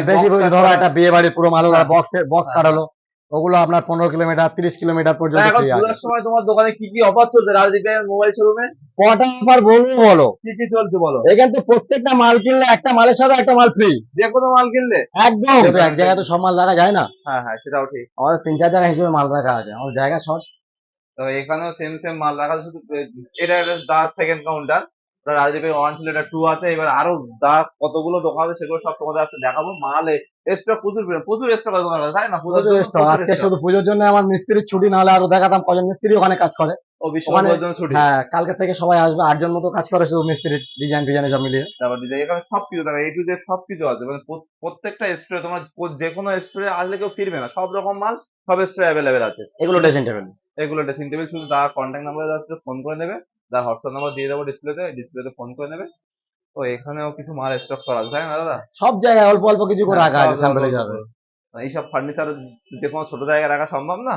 বেশি বক্স ধরো একটা বিয়ে বাড়ির পুরো মাল হ্যাঁ বক্স হ্যাঁ কাটালো, ওগুলো আপনার 15 কিলোমিটার 30 কিলোমিটার তা পর্যন্ত এখন ফ্রি আছে। পুজোর সময় তোমার দোকানে কি কি অফার চলছে রাজদীপের মোবাইল শোরুমে? কটা অফার বলবো বলো, কি কি চলছে বলো? এখান তো প্রত্যেকটা মাল কিনলে একটা মালের সাথে একটা মাল ফ্রি। যে কোনো মাল কিনলে একদম, যেহেতু এক জায়গায় তো সব মাল রাখা যায় না, হ্যাঁ হ্যাঁ সেটাও ঠিক। আমাদের 3-4 জায়গা হিসেবে মাল রাখা আছে, আমাদের জায়গা শর্ট। তো এখানেও সেম সেম মাল রাখা আছে, শুধু এটা দা সেকেন্ড কাউন্টার। রাজদীপের 1 ছিল, এটা 2 আছে, এবার আরো দা কতগুলো দোকান আছে সেগুলো সব তোমাদের আজকে দেখাবো। মাল স্টক প্রচুর প্রচুর স্টক আছে তোমার কাছে, তাই না? পুজোর প্রচুর জন্য স্টক, প্রচুর আজকে স্টক। শুধু পুজোর জন্য আমার মিস্ত্রির ছুটি, না হলে আরো দেখাতাম কজন মিস্ত্রি ওখানে কাজ করে ও ওখানে। বিশ্বকর্মার জন্য ছুটি। হ্যাঁ, কালকে থেকে সবাই আসবে, 8 জন মতো কাজ করে শুধু মিস্ত্রি, ডিজাইন ফিজাইন সব মিলিয়ে। তারপর ডিজাইন এখানে সবকিছু দেখা, এ টু জেড সবকিছু আছে, মানে প্রত্যেকটা স্টোরে তোমার যে কোনো স্টোরে আসলে কেউ ফিরবে না, সব রকম মাল সব স্টোরে অ্যাভেলেবেল আছে। এগুলো শুধু ড্রেসিং টেবিল। এগুলো ড্রেসিং টেবিল, শুধু তার কন্ট্যাক্ট নাম্বার আসলে ফোন করে নেবে, তার হোয়াটসঅ্যাপ নাম্বার দিয়ে দেবো ডিসপ্লেতে, ডিসপ্লেতে ফোন করে নেবে। তো এখানেও কিছু মাল স্টক করা আছে, তাই না দাদা? সব জায়গায় অল্প অল্প কিছু করে হ্যাঁ রাখা সব আছে, স্যাম্পল অল্প হিসাবে। করে। এইসব ফার্নিচার যে কোনো ছোট জায়গায় রাখা সম্ভব না।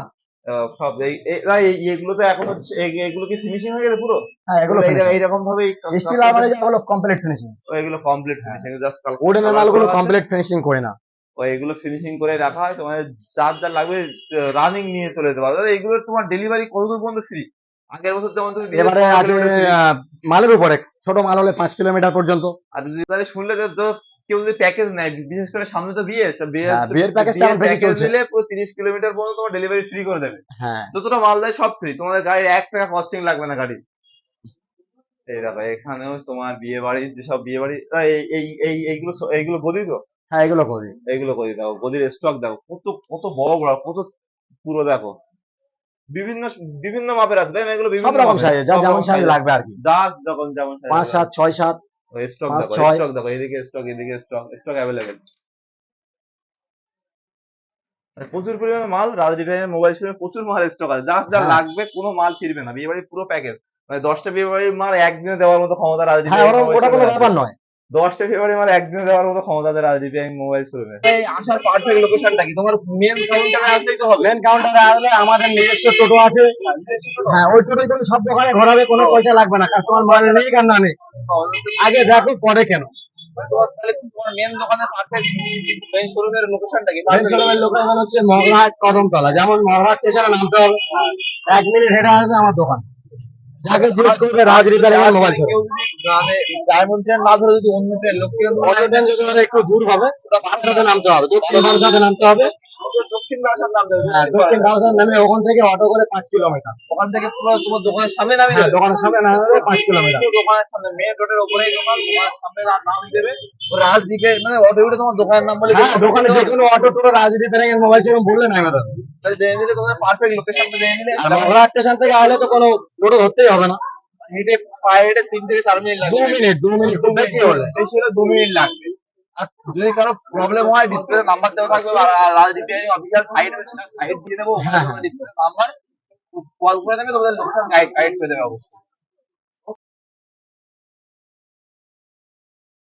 সব এইগুলো তো এখন হচ্ছে এগুলো কি ফিনিশিং হয়ে গেছে পুরো? হ্যাঁ, এগুলো এগুলো ফিনিশিং। এইরকম ভাবেই স্টিল আলমারি যেগুলো কমপ্লিট ফিনিশিং। এগুলো কমপ্লিট হ্যাঁ, ফিনিশিং, জাস্ট উডেনের কালার মালগুলো করা আছে। কমপ্লিট ফিনিশিং করে না। এগুলো ফিনিশিং করে রাখা হয়, তোমার যার যা লাগবে রানিং নিয়ে চলে যেতে পারো। দাদা এগুলো তোমার ডেলিভারি কতদূর পর্যন্ত ফ্রি? আগের বছর যেমন তুমি দিলে এবারে 15 আছে কিলোমিটার ফ্রি। মালের উপরে, ছোট মাল হলে 5 কিলোমিটার পর্যন্ত। আর যদি তাহলে শুনলে তো কেউ যদি প্যাকেজ নেয়, বিশেষ করে সামনে তো বিয়ে, তো হ্যাঁ, বিয়ের প্যাকেজটা বিয়ের এখন বেশি প্যাকেজ চলছে। নিলে পুরো 30 কিলোমিটার পর্যন্ত তোমার ডেলিভারি ফ্রি করে দেবে। হ্যাঁ, যতটা মাল দেয় সব ফ্রি, তোমাদের গাড়ির 1 টাকা কস্টিং লাগবে না গাড়ি। এই দেখো এখানেও তোমার বিয়ে বাড়ির যেসব বিয়ে বাড়ি, এইগুলো এইগুলো গদি তো, হ্যাঁ, এগুলো করি। এইগুলো গদি দেখো, গদির স্টক দেখো কত কত বড় বড়, কত পুরো দেখো। বিভিন্ন বিভিন্ন মাপের আছে, তাই না? এগুলো সব বিভিন্ন রকম মাপের, সাইজে, যার সব যেমন রকম সাইজ সাইজ, লাগবে আর কি। যার যখন যেমন সাইজ 5-7, 6-7, স্টক দেখো, 5-6। স্টক দেখো, এদিকে স্টক, এদিকে স্টক, স্টক অ্যাভেলেবেল। প্রচুর পরিমাণে মাল রাজদীপের মোবাইল শপে, প্রচুর মাল স্টক আছে, যা যা হ্যাঁ, লাগবে কোনো মাল ফিরবে না। বিয়ে বাড়ির পুরো প্যাকেজ, মানে 10টা বিয়ে বাড়ির মাল একদিনে দেওয়ার মতো ক্ষমতা হ্যাঁ, রাজদীপের ওরকম মোবাইল ওটা কোনো শপের আছে। ব্যাপার নয়। 10টা বিয়ে বাড়ির মাল একদিনে দেওয়ার মতো ক্ষমতা আছে রাজদীপের মোবাইল শোরুমে। এই আসার পারফেক্ট লোকেশনটা কি? তোমার মেন কাউন্টারে আসলেই তো হবে। মেন কাউন্টারে আসলে আমাদের নিজস্ব টোটো আছে। হ্যাঁ, ওই টোটোই করে সব দোকানে ঘোরাবে, কোনো পয়সা লাগবে না, কাস্টমার মানে নেই আর না নেই, আগে দেখো পরে কেন। তোমার মেন দোকানের পারফেক্ট মেন শোরুমের লোকেশনটা কি? মেন শোরুমের লোকেশন হচ্ছে মগরাহাট কদমতলা, যেমন মগরাহাট স্টেশনে নামতে হবে, 1 মিনিট হেঁটে আসবে আমার দোকান। যাকে জিজ্ঞেস করবে রাজ রিপেয়ারিং এর মোবাইল শপ। কেউ যদি গ্রামে ডায়মন্ড ট্রেন না ধরে যদি অন্য ট্রেন, লক্ষ্মীকান্ত অটো ট্রেন যেতে হলে একটু দূর হবে, বারাসাতে নামতে হবে, দক্ষিণ বারাসাতে নামতে হবে। দক্ষিণ বারাসাত নামতে হবে, হ্যাঁ, দক্ষিণ বারাসাত নামে ওখান থেকে অটো করে 5 কিলোমিটার। ওখান থেকে পুরো তোমার দোকানের সামনে নামিয়ে হ্যাঁ, দেবে। দোকানের সামনে নামবে 5 কিলোমিটার। পুরো দোকানের সামনে মেন রোডের ওপরেই দোকান, দোকানের সামনে নাম দেবে। ও রাজদীপের মানে অটো উঠে তোমার দোকানের নাম বলে হ্যাঁ, দোকানে যে কোনো অটো টোটো রাজ রিপেয়ারিং এর মোবাইল শোরুম বললে নাই ম্যাডাম। তাহলে জেনে নিলে, তোমাদের পারফেক্ট লোকেশনটা জেনে নিলে, আর মগরাহাট স্টেশন থেকে আসলে তো কোনো টোটো ধরতেই হবে না, হেঁটে পায়ে হেঁটে 3 থেকে 4 মিনিট লাগবে। 2 মিনিট খুব বেশি হলে। বেশি হলে 2 মিনিট লাগবে। আর যদি কারো প্রবলেম হয়, ডিসপ্লে নাম্বার দেওয়া থাকবে, আর রাজদীপ অফিসিয়াল সাইট আছে, সাইট দিয়ে দেবো, ওখানে হ্যাঁ, তোমার ডিসপ্লে নাম্বার কল করে দেবে, তোমাদের লোকেশন গাইড গাইড করে দেবে অবশ্যই।